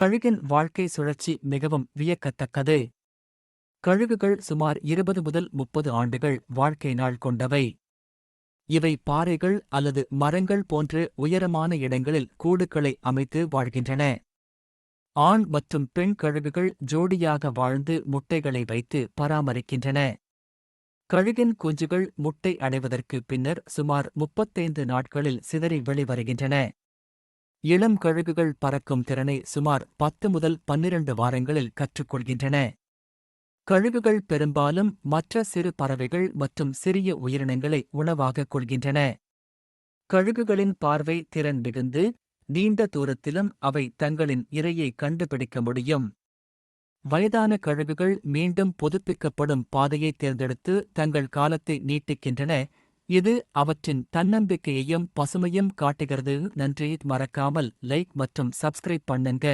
கழுகின் வாழ்க்கை சுழற்சி மிகவும் வியக்கத்தக்கது. கழுகுகள் சுமார் 20 முதல் 30 ஆண்டுகள் வாழ்க்கை நாள் கொண்டவை. இவை பாறைகள் அல்லது மரங்கள் போன்ற உயரமான இடங்களில் கூடுகளை அமைத்து வாழ்கின்றன. ஆண் மற்றும் பெண் கழுகுகள் ஜோடியாக வாழ்ந்து முட்டைகளை வைத்து பராமரிக்கின்றன. கழுகின் குஞ்சுகள் முட்டை அடைவதற்கு பின்னர் சுமார் 35 நாட்களில் சிதறி வெளிவருகின்றன. இளம் கழுகுகள் பறக்கும் திறனை சுமார் 10 முதல் 12 வாரங்களில் கற்றுக்கொள்கின்றன. கழுகுகள் பெரும்பாலும் மற்ற சிறு பறவைகள் மற்றும் சிறிய உயிரினங்களை உணவாகக் கொள்கின்றன. கழுகுகளின் பார்வை திறன் மிகுந்து, நீண்ட தூரத்திலும் அவை தங்களின் இரையை கண்டுபிடிக்க முடியும். வயதான கழுகுகள் மீண்டும் புதுப்பிக்கப்படும் பாதையை தேர்ந்தெடுத்து தங்கள் காலத்தை நீட்டிக்கின்றன. இது அவற்றின் தன்னம்பிக்கையையும் பசுமையும் காட்டுகிறது. நன்றி. மறக்காமல் லைக் மற்றும் சப்ஸ்கிரைப் பண்ணுங்க.